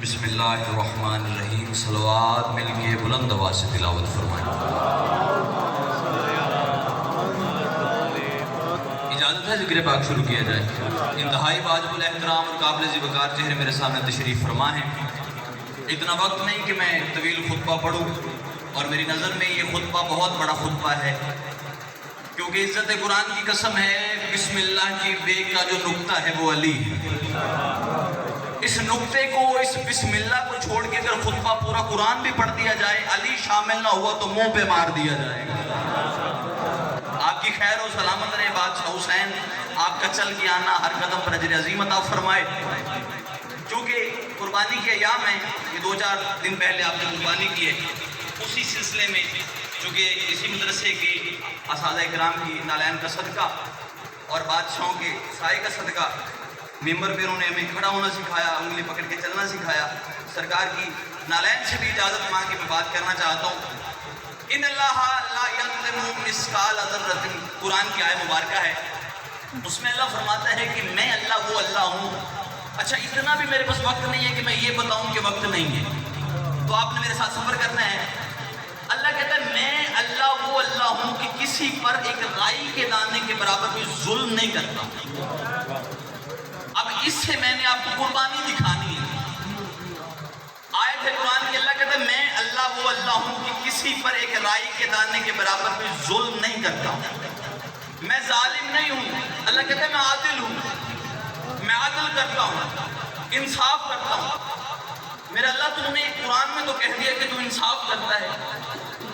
بسم اللہ الرحمن الرحیم. صلوات مل کے بلند آواز سے تلاوت فرمائیں. اجازت ہے ذکر پاک شروع کیا جائے. انتہائی واجب الاحترام اور قابل ذی وقار چہرے میرے سامنے تشریف فرما ہیں. اتنا وقت نہیں کہ میں طویل خطبہ پڑھوں، اور میری نظر میں یہ خطبہ بہت بڑا خطبہ ہے، کیونکہ عزت قرآن کی قسم ہے بسم اللہ کی بے کا جو نقطہ ہے وہ علی ہے. اس نقطے کو، اس بسم اللہ کو چھوڑ کے اگر خطبہ پورا قرآن بھی پڑھ دیا جائے، علی شامل نہ ہوا تو منہ پہ مار دیا جائے گا. آپ کی خیر و سلامت رہے بادشاہ حسین، آپ کا چل کے آنا ہر قدم پر اجر عظیم عطا فرمائے. چونکہ قربانی کے ایام ہیں، یہ 2-4 دن پہلے آپ نے قربانی کی ہے، اسی سلسلے میں چونکہ اسی مدرسے کے اساتذہ کرام کی نالین کا صدقہ اور بادشاہوں کے سائے کا صدقہ، ممبر پہ انہوں نے ہمیں کھڑا ہونا سکھایا، انگلی پکڑ کے چلنا سکھایا. سرکار کی نالین سے بھی اجازت مانگ کے میں بات کرنا چاہتا ہوں. ان اللہ لا یظلم مثقال ذرۃ، قرآن کی آیت مبارکہ ہے، اس میں اللہ فرماتا ہے کہ میں اللہ وہ اللہ ہوں. اچھا، اتنا بھی میرے پاس وقت نہیں ہے کہ میں یہ بتاؤں کہ وقت نہیں ہے، تو آپ نے میرے ساتھ سفر کرنا ہے. اللہ کہتا ہے میں اللہ وہ اللہ ہوں کہ کسی پر ایک رائی کے دانے کے برابر بھی ظلم نہیں کرتا. اب اس سے میں نے آپ کو قربانی دکھانی ہے. آیت ہے قرآن کی، اللہ کہتا ہے میں اللہ وہ اللہ ہوں کہ کسی پر ایک رائی کے دانے کے برابر بھی ظلم نہیں کرتا. میں ظالم نہیں ہوں. اللہ کہتا ہے میں عادل ہوں، میں عدل کرتا ہوں، انصاف کرتا ہوں. میرا اللہ تو نے قرآن میں تو کہہ دیا کہ تو انصاف کرتا ہے،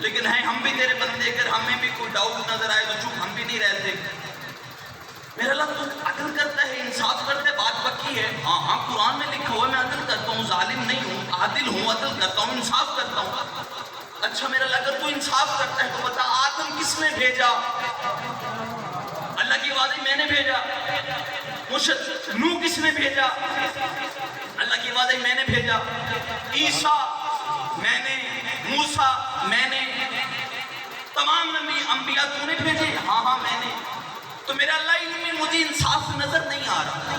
لیکن ہے ہم بھی تیرے بندے، اگر ہمیں بھی کوئی ڈاؤٹ نظر آئے تو چپ ہم بھی نہیں رہتے. میرا اللہ تو عدل کرتا ہے، انصاف کرتا ہے، بات پکی ہے. ہاں قرآن میں لکھا ہوا ہے میں عدل کرتا ہوں، ظالم نہیں ہوں، عادل ہوں، عدل کرتا ہوں، انصاف کرتا ہوں. اچھا میرا اللہ اگر تو انصاف کرتا ہے تو بتا آدم کس نے بھیجا؟ اللہ کی آواز میں نے بھیجا. نوح کس نے بھیجا؟ اللہ کی آواز میں نے بھیجا. عیسیٰ میں نے، موسیٰ میں نے، تمام نبی انبیاء تو نے بھیجے؟ ہاں میں نے. تو میرا اللہ ان میں مجھے انصاف نظر نہیں آ رہا.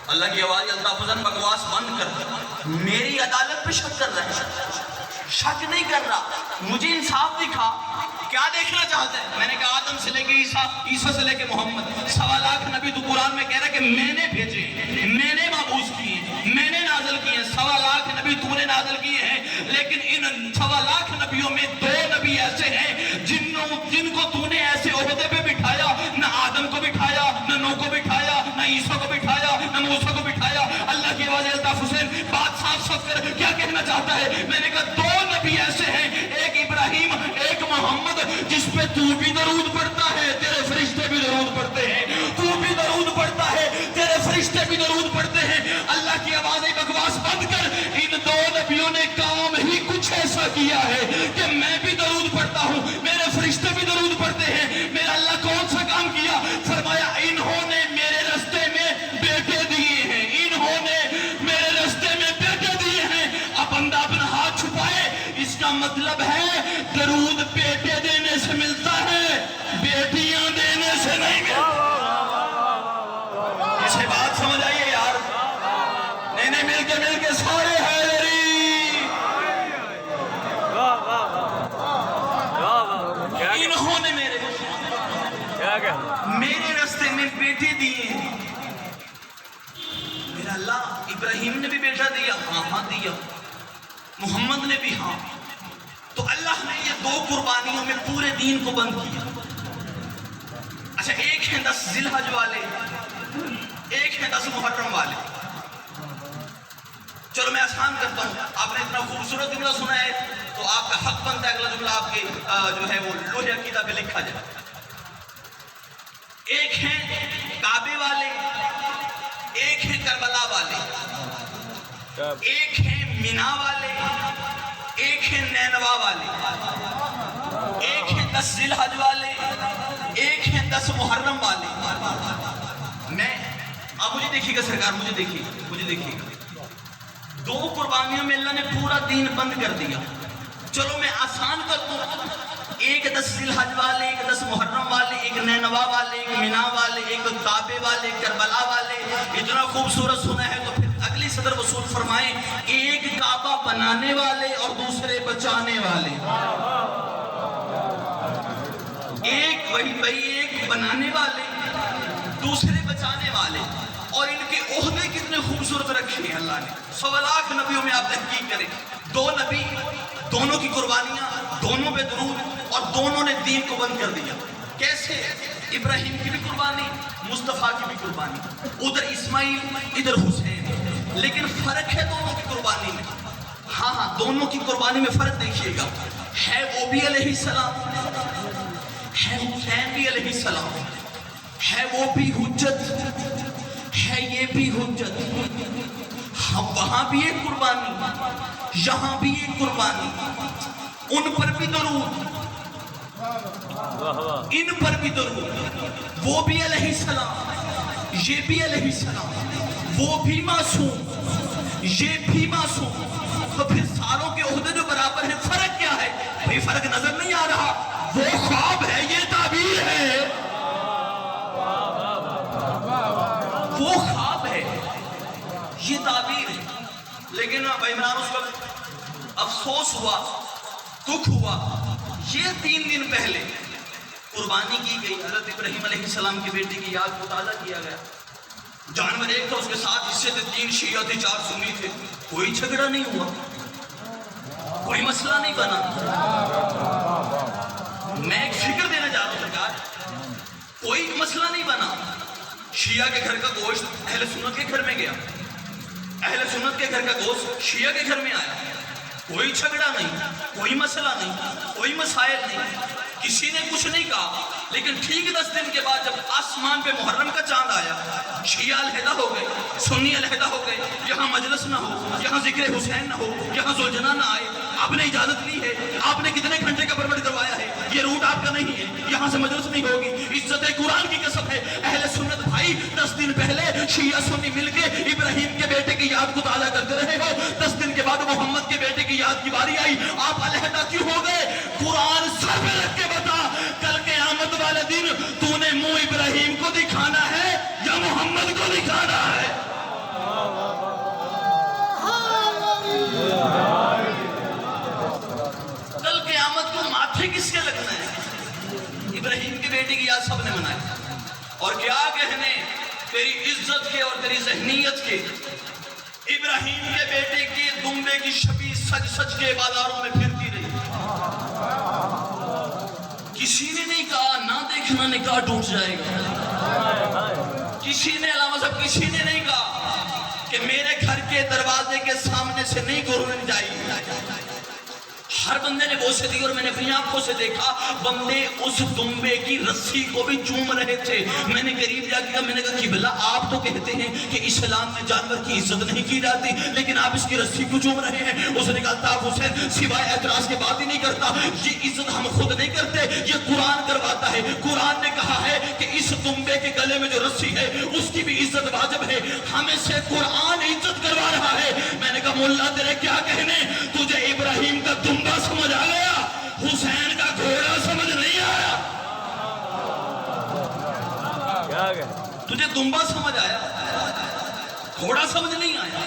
اللہ کی آواز الطافظاً بکواس بند کر، میری عدالت پہ شک کر رہا ہے. شک نہیں کر رہا، مجھے انصاف دکھا. کیا دیکھنا چاہتا ہے؟ میں نے کہا آدم سے لے کے عیسیٰ سے لے کے محمد، 1.25 لاکھ نبی تو قرآن میں کہہ رہا ہے کہ میں نے بھیجے، میں نے مبعوث کیے، میں نے نازل کیے. 1.25 لاکھ نبی تو نے نازل کیے ہیں، لیکن ان 1.25 لاکھ نبیوں میں 2 نبی ایسے ہیں جن کو تو نے ایسے عہدے پہ بٹھایا. نہ آدم کو بٹھایا، نہ نوح کو بٹھایا، نہ عیسیٰ کو بٹھایا، نہ موسیٰ کو بٹھایا. اللہ کی آواز الطاف حسین بات صاف کر کیا کہنا چاہتا ہے؟ میں نے کہا 2 نبی ایسے ہیں، ایک ابراہیم، ایک محمد، جس پہ تو بھی درود پڑھتا ہے، تیرے فرشتے بھی درود پڑھتے ہیں. تو بھی درود پڑھتا ہے، تیرے فرشتے بھی درود پڑھتے ہیں. اللہ کی آواز بکواس بند کر. ان 2 نبیوں نے کام ہی کچھ ایسا کیا ہے کہ میں بھی درود پڑھتا ہوں، میرے فرشتے بھی درود پڑھتے ہیں. میرا اللہ کون سا کام کیا؟ فرمایا انہوں نے میرے رستے میں بیٹے دیے ہیں، انہوں نے میرے رستے میں بیٹے دیے ہیں. اب بندہ اپنا ہاتھ چھپائے، اس کا مطلب ہے درود بیٹے دینے سے ملتا ہے، بیٹیاں دینے سے نہیں ملتا. اسے بات سمجھ آئیے یار. نہیں مل کے سارے حیدری. انہوں نے میرے راستے میں بیٹے دیے ہیں. میرا اللہ ابراہیم نے بھی بیٹا دیا؟ ہاں دیا. محمد نے بھی؟ ہاں. تو اللہ نے یہ 2 قربانیوں میں پورے دین کو بند کیا. اچھا، ایک ہے 10 ذی الحج والے، ایک ہے 10 محرم والے. چلو میں آسان کرتا ہوں. آپ نے اتنا خوبصورت جملہ سنا ہے تو آپ کا حق بنتا ہے اگلا جملہ آپ کے جو ہے وہ لوح عقیدہ پہ لکھا جائے. ایک ہیں کعبے والے، ایک ہیں کربلا والے، ایک ہیں مینا والے، ایک ہیں نینوا والے، ایک ہیں 10 ذی الحج والے، ایک ہیں 10 محرم والے. میں اب مجھے دیکھیے گا سرکار، مجھے دیکھیے گا. 2 قربانیوں میں اللہ نے پورا دین بند کر دیا. چلو میں آسان کرتا ہوں. ایک 10 ذی الحج والے، ایک 10 محرم والے، ایک نینوا والے، ایک مینا والے، ایک کعبے والے، کربلا والے. اتنا خوبصورت سنا ہے تو پھر اگلی صدر وصول فرمائیں بنانے والے اور دوسرے بچانے والے. ایک وہی ایک بنانے والے دوسرے بچانے والے, اور ان کے عہدے کتنے خوبصورت رکھے ہیں اللہ نے. 100 لاکھ نبیوں میں آپ تحقیق کریں, 2 نبی, دونوں کی قربانیاں, دونوں پہ درود, اور دونوں نے دین کو بند کر دیا. کیسے؟ ابراہیم کی بھی قربانی, مصطفیٰ کی بھی قربانی, ادھر اسماعیل ادھر حسین, لیکن فرق ہے دونوں کی قربانی میں. ہاں دونوں کی قربانی میں فرق دیکھیے گا. ہے وہ بھی علیہ السلام, ہے حسین بھی علیہ السلام, ہے وہ بھی حجت, ہے یہ بھی حجت. ہم وہاں بھی ایک قربانی, یہاں بھی ایک قربانی. ان پر بھی درود, ان پر بھی درود. وہ بھی علیہ السلام, یہ بھی علیہ السلام. وہ بھی معصوم, یہ بھی معصوم. تو پھر ساروں کے عہدے جو برابر ہیں, فرق کیا ہے بھئی؟ فرق نظر نہیں آ رہا. وہ خواب ہے, یہ تعبیر ہے. وہ خواب ہے, یہ تعبیر ہے. لیکن بھائی عمران اس وقت افسوس ہوا, دکھ ہوا. یہ 3 دن پہلے قربانی کی گئی, حضرت ابراہیم علیہ السلام کی بیٹی کی یاد کو تازہ کیا گیا. جانور ایک تھا, اس کے ساتھ حصے تھے, 3 شیعہ تھے, 4 سنی تھے. کوئی جھگڑا نہیں ہوا, کوئی مسئلہ نہیں بنا. میں ایک فکر دینا چاہ رہا ہوں سرکار, کوئی مسئلہ نہیں بنا. شیعہ کے گھر کا گوشت اہل سنت کے گھر میں گیا, اہل سنت کے گھر کا گوشت شیعہ کے گھر میں آیا. کوئی جھگڑا نہیں, کوئی مسئلہ نہیں, کوئی مسائل نہیں, کسی نے کچھ نہیں کہا. لیکن ٹھیک 10 دن کے بعد جب آسمان پہ محرم کا چاند آیا, شیعہ علیحدہ ہو گئے, سنی علیحدہ ہو گئے. یہاں مجلس نہ ہو, یہاں ذکر حسین نہ ہو, یہاں زوجنا نہ آئے. آپ نے اجازت لی ہے, آپ نے کتنے گھنٹے کا پرمٹ کروایا ہے, یہ روٹ آپ کا نہیں ہے, یہاں سے مجلس نہیں ہوگی. عزت قرآن کی قسم ہے, اہل سنت بھائی 10 دن پہلے شیعہ سنی مل کے ابراہیم کے بیٹے کی یاد کو تازہ کرتے رہے ہو. 10 دن کے بعد محمد کے بیٹے کی یاد کی باری آئی, آپ علیحدہ کیوں ہو گئے؟ قرآن سر پہ رکھ کے بتا, کل قیامت والے دن تو نے منہ ابراہیم کو دکھانا ہے یا محمد کو دکھانا ہے؟ کل قیامت کو ماتھے کس کے لگنا ہے؟ ابراہیم کی بیٹی کی یاد سب نے منائی. اور کیا کہنے تیری عزت کے اور تیری ذہنیت کے. ابراہیم کے بیٹے کی دمبے کی شبیہ سج سج کے بازاروں میں پھرتی رہی. کسی نے نہیں کہا نہ دیکھنا نکاح ٹوٹ جائے گا. کسی نے, علامہ صاحب, کسی نے نہیں کہا کہ میرے گھر کے دروازے کے سامنے سے نہیں گزرنی چاہیے. ہر بندے نے بوسے دی, اور میں نے اپنی آنکھوں سے دیکھا بندے اس دمبے کی رسی کو بھی چوم رہے تھے. میں نے قریب جا کے میں نے کہا قبلہ, آپ تو کہتے ہیں کہ اسلام میں جانور کی عزت نہیں کی جاتی, لیکن آپ اس کی رسی کو چوم رہے ہیں. اس نے کہا تاف حسین سوائے اعتراض کے بات ہی نہیں کرتا, یہ عزت ہم خود نہیں کرتے, یہ قرآن کرواتا ہے. قرآن نے کہا ہے کہ اس دمبے کے گلے میں جو رسی ہے اس کی بھی عزت واجب ہے. ہمیں سے قرآن عزت کروا رہا ہے. میں نے کہا مولا تیرے کیا کہنے, تجھے ابراہیم کا دمبا سمجھ آ گیا, حسین کا گھوڑا سمجھ نہیں آیا. تجھے دمبا سمجھ آیا, گھوڑا سمجھ نہیں آیا.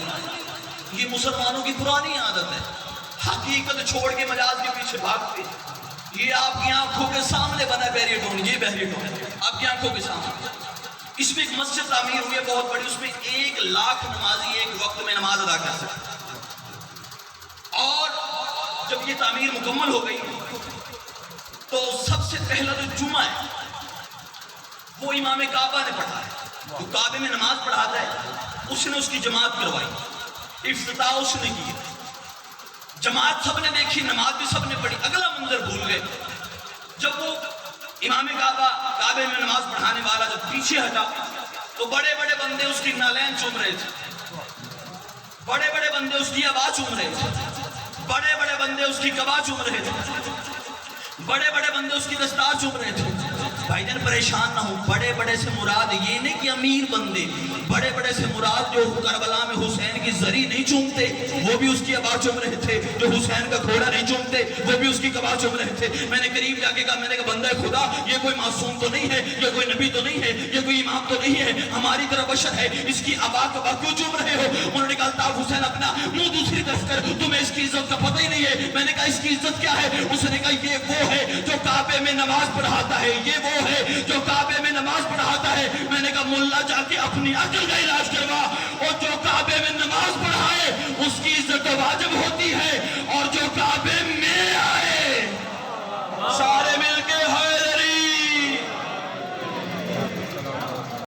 یہ مسلمانوں کی پرانی عادت ہے, حقیقت چھوڑ کے مجاز کے پیچھے بھاگتے. یہ آپ کی آنکھوں کے سامنے بنا بیریٹون, یہ بیریٹون آپ کی آنکھوں کے سامنے. اس میں ایک مسجد تعمیر ہوئی ہے بہت بڑی, اس میں 1 لاکھ نمازی ایک وقت میں نماز ادا کر سکتے. اور جب یہ تعمیر مکمل ہو گئی تو سب سے پہلا جو جمعہ ہے وہ امام کعبہ نے پڑھا ہے. جو کعبے میں نماز پڑھاتا ہے اس نے اس کی جماعت کروائی, افتتاح اس نے کی. جماعت سب نے دیکھی, نماز بھی سب نے پڑھی. اگلا منظر بھول گئے. جب وہ امام کعبے میں نماز پڑھانے والا جب پیچھے ہٹا تو بڑے بڑے بندے اس کی نالین چوم رہے تھے, بڑے بڑے بندے اس کی آواز چوم رہے تھے, بڑے بڑے بندے اس کی کبا چوم رہے تھے, بڑے بڑے بندے اس کی دستار چوم رہے تھے. بھائی جان پریشان نہ ہو، بڑے بڑے سے مراد یہ نہیں کہ امیر بندے، بڑے بڑے سے مراد جو کربلا میں حسین کی زری نہیں چومتے وہ بھی اس کی ابا چوم رہے تھے، جو حسین کا گھوڑا نہیں چومتے وہ بھی اس کی کبا چوم رہے تھے۔ میں نے قریب جا کے کہا، میں نے کہا بندہ خدا یہ کوئی معصوم تو نہیں ہے، یہ کوئی نبی تو نہیں ہے، یہ کوئی امام تو نہیں ہے، ہماری طرح بشر ہے، اس کی ابا کبا کیوں چوم رہے ہو؟ انہوں نے کہا الطاف حسین اپنا منہ دوسری طرف کر، تمہیں اس کی عزت کا پتہ ہی نہیں ہے۔ میں نے کہا اس کی عزت کیا ہے؟ اس نے کہا یہ وہ ہے جو کعبے میں نماز پڑھاتا ہے، یہ وہ ہے جو کعبے میں نماز پڑھاتا ہے۔ میں نے کہا ملا جا کے اپنی عقل کا علاج کروا، اور جو کعبے میں نماز پڑھائے اس کی عزت تو واجب ہو